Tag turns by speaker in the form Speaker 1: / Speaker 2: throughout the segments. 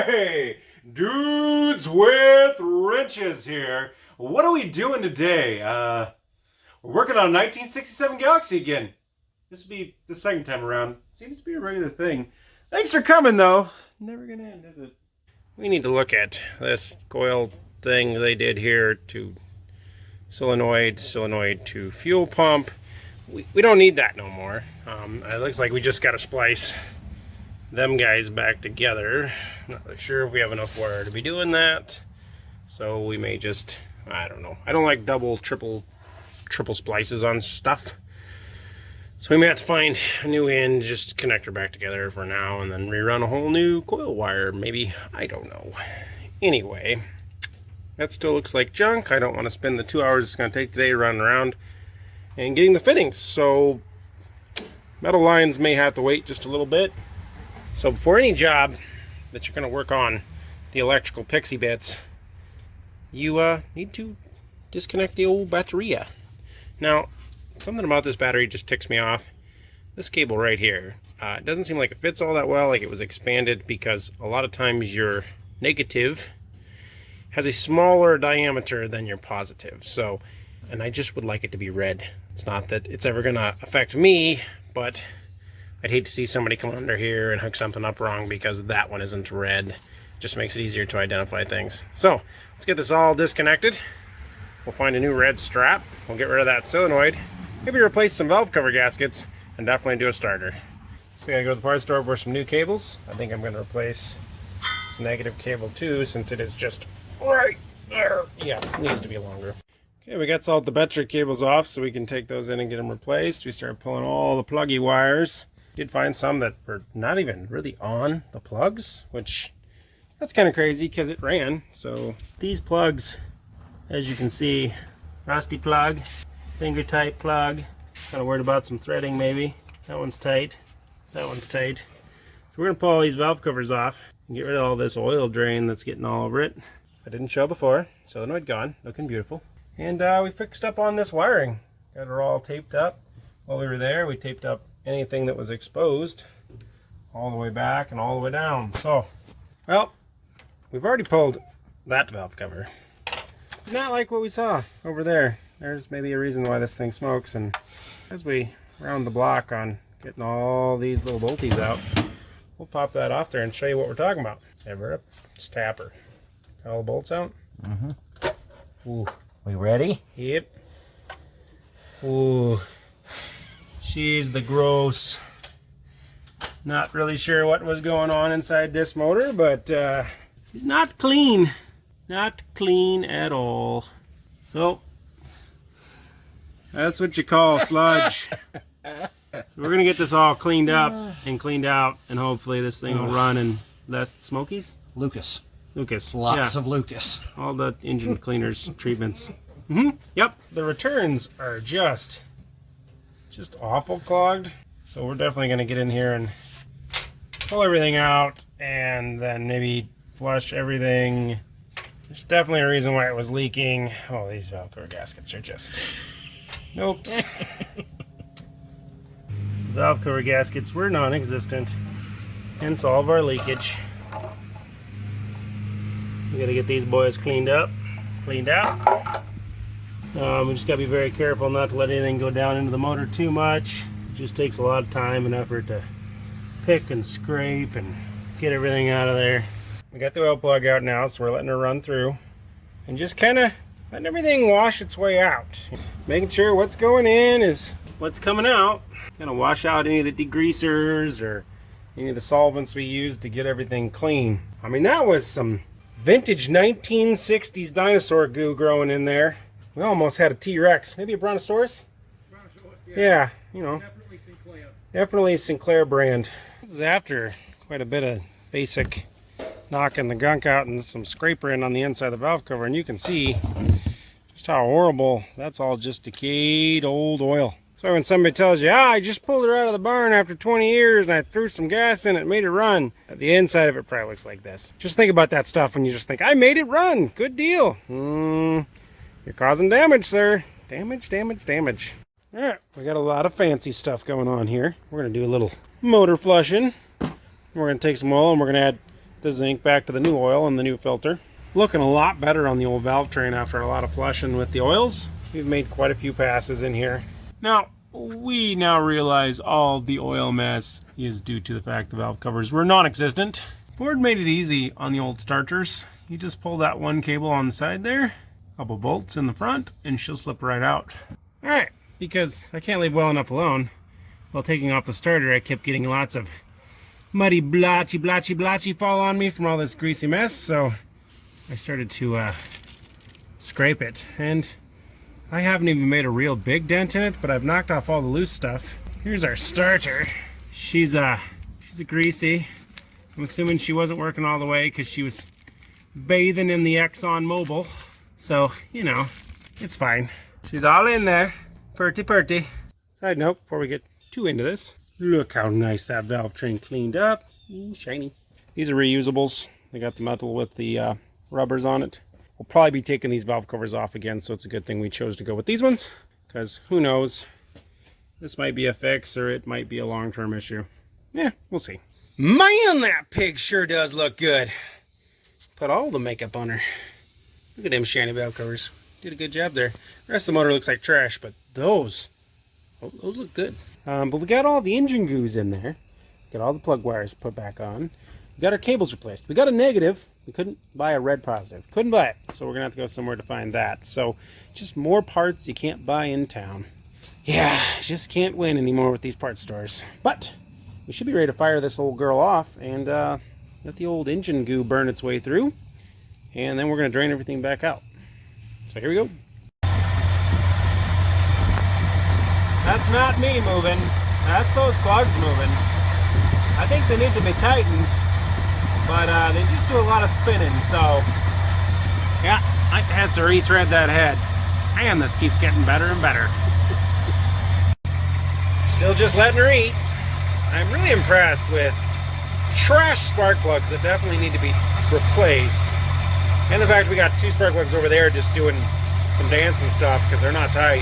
Speaker 1: Hey, dudes with wrenches here. What are we doing today? We're working on a 1967 Galaxy again. This will be the second time around. Seems to be a regular thing. Thanks for coming, though. Never gonna end, is it? We need to look at this coil thing they did here to solenoid to fuel pump. We don't need that no more. It looks like we just got to splice them guys back together. Not really sure if we have enough wire to be doing that, so we may just, I don't know. I don't like double, triple splices on stuff, so we may have to find a new end, just connect her back together for now, and then rerun a whole new coil wire, maybe. I don't know. Anyway, that still looks like junk. I don't want to spend the 2 hours it's going to take today running around and getting the fittings, so metal lines may have to wait just a little bit. So before any job that you're going to work on the electrical pixie bits, you need to disconnect the old batteria. Now, something about this battery just ticks me off. This cable right here, it doesn't seem like it fits all that well, like it was expanded, because a lot of times your negative has a smaller diameter than your positive. So, and I just would like it to be red. It's not that it's ever going to affect me, but I'd hate to see somebody come under here and hook something up wrong because that one isn't red. Just makes it easier to identify things. So let's get this all disconnected. We'll find a new red strap. We'll get rid of that solenoid. Maybe replace some valve cover gaskets, and definitely do a starter. So I gotta go to the parts store for some new cables. I think I'm gonna replace this negative cable too, since it is just right there. Yeah, it needs to be longer. Okay, we got all the battery cables off, so we can take those in and get them replaced. We started pulling all the pluggy wires. Did find some that were not even really on the plugs, which that's kind of crazy because it ran. So these plugs, as you can see, rusty plug, finger tight plug. Kind of worried about some threading maybe. That one's tight. That one's tight. So we're gonna pull all these valve covers off and get rid of all this oil drain that's getting all over it. I didn't show before. Solenoid gone, looking beautiful. And we fixed up on this wiring. Got her all taped up. While we were there, we taped up anything that was exposed all the way back and all the way down. So, well, we've already pulled that valve cover. Not like what we saw over there. There's maybe a reason why this thing smokes, and as we round the block on getting all these little bolties out, we'll pop that off there and show you what we're talking about. Have her up, just tap her. Got all the bolts out? Mm-hmm. Ooh.
Speaker 2: We ready?
Speaker 1: Yep. Ooh. She's the gross. Not really sure what was going on inside this motor, but she's not clean. Not clean at all. So, that's what you call sludge. So we're going to get this all cleaned up and cleaned out, and hopefully this thing will run and less Smokies?
Speaker 2: Lucas.
Speaker 1: Lucas.
Speaker 2: Lots
Speaker 1: yeah.
Speaker 2: of Lucas.
Speaker 1: All the engine cleaners treatments. Yep. The returns are just awful clogged. So we're definitely going to get in here and pull everything out and then maybe flush everything. There's definitely a reason why it was leaking. Oh, these valve cover gaskets are just... Nope. Valve cover gaskets were non-existent, hence all of our leakage. We gotta get these boys cleaned up, cleaned out. We just gotta be very careful not to let anything go down into the motor too much. It just takes a lot of time and effort to pick and scrape and get everything out of there. We got the oil plug out now, so we're letting her run through and just kind of letting everything wash its way out. Making sure what's going in is what's coming out. Kind of wash out any of the degreasers or any of the solvents we used to get everything clean. I mean, that was some vintage 1960s dinosaur goo growing in there. We almost had a T-Rex. Maybe a Brontosaurus?
Speaker 3: Brontosaurus,
Speaker 1: yeah, you know.
Speaker 3: Definitely Sinclair.
Speaker 1: Definitely Sinclair brand. This is after quite a bit of basic knocking the gunk out and some scrapering on the inside of the valve cover, and you can see just how horrible. That's all just decayed old oil. So when somebody tells you, I just pulled her out of the barn after 20 years and I threw some gas in it and made it run, the inside of it probably looks like this. Just think about that stuff when you just think, I made it run. Good deal. You're causing damage, sir. Damage, damage, damage. All right, we got a lot of fancy stuff going on here. We're going to do a little motor flushing. We're going to take some oil and we're going to add
Speaker 2: the zinc back to the new oil and the new filter. Looking a lot better on the old valve train after a lot of flushing with the oils. We've made quite a few passes in here. Now, we now realize all the oil mess is due to the fact the valve covers were non-existent. Ford made it easy on the old starters. You just pull that one cable on the side there, a couple bolts in the front, and she'll slip right out. Alright, because I can't leave well enough alone, while taking off the starter I kept getting lots of muddy blotchy fall on me from all this greasy mess, so I started to scrape it. And I haven't even made a real big dent in it, but I've knocked off all the loose stuff. Here's our starter. She's a greasy. I'm assuming she wasn't working all the way because she was bathing in the Exxon Mobil. So, you know, it's fine. She's all in there. Purty. Side note, before we get too into this, look how nice that valve train cleaned up. Ooh, shiny. These are reusables. They got the metal with the rubbers on it. We'll probably be taking these valve covers off again, so it's a good thing we chose to go with these ones, because who knows, this might be a fix or it might be a long-term issue. Yeah, we'll see. Man, that pig sure does look good. Put all the makeup on her. Look at them shiny valve covers. Did a good job there. The rest of the motor looks like trash, but those look good. But we got all the engine goos in there. Got all the plug wires put back on. We got our cables replaced. We got a negative. We couldn't buy a red positive. Couldn't buy it. So we're going to have to go somewhere to find that. So just more parts you can't buy in town. Yeah, just can't win anymore with these parts stores. But we should be ready to fire this old girl off and let the old engine goo burn its way through. And then we're going to drain everything back out. So here we go. That's not me moving. That's those plugs moving. I think they need to be tightened. But they just do a lot of spinning, so yeah, I have to rethread that head. Man, this keeps getting better and better. Still just letting her eat. I'm really impressed with trash spark plugs that definitely need to be replaced. And the fact we got two spark plugs over there just doing some dancing stuff because they're not tight.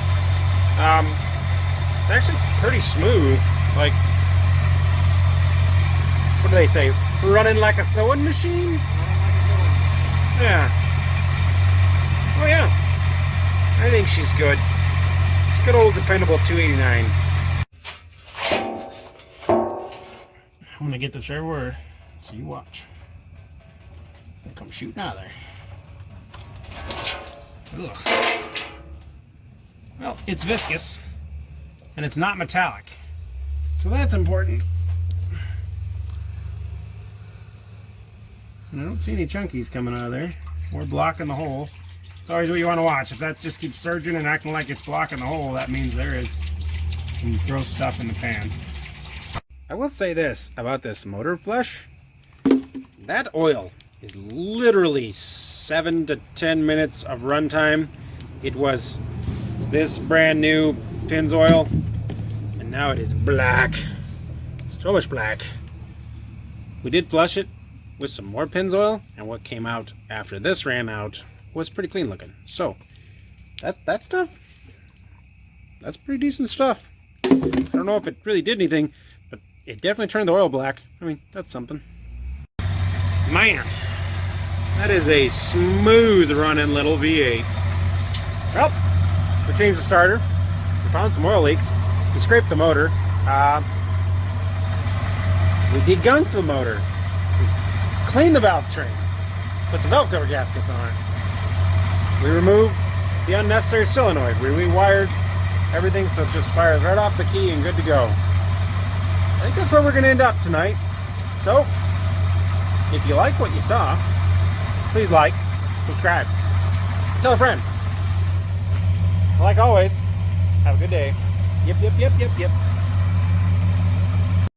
Speaker 2: It's actually pretty smooth. Like, what do they say? Running like a sewing machine? Yeah. Oh yeah. I think she's good. She's good old dependable 289. I'm gonna get this everywhere. So you watch. Come shooting out of there. Ugh. Well, it's viscous. And it's not metallic. So that's important. And I don't see any chunkies coming out of there. Or blocking the hole. It's always what you want to watch. If that just keeps surging and acting like it's blocking the hole, that means there is some gross stuff in the pan. I will say this about this motor flush. That oil is literally 7 to 10 minutes of runtime. It was this brand new Pennzoil, and now it is black. So much black. We did flush it with some more Pennzoil, and what came out after this ran out was pretty clean looking. So that stuff, that's pretty decent stuff. I don't know if it really did anything, but it definitely turned the oil black. I mean, that's something. Man, that is a smooth running little V8. Well, we changed the starter. We found some oil leaks. We scraped the motor. We degunked the motor. Clean the valve train, put some valve cover gaskets on it. We removed the unnecessary solenoid. We rewired everything so it just fires right off the key and good to go. I think that's where we're going to end up tonight. So, if you like what you saw, please like, subscribe, tell a friend. Like always, have a good day. Yep.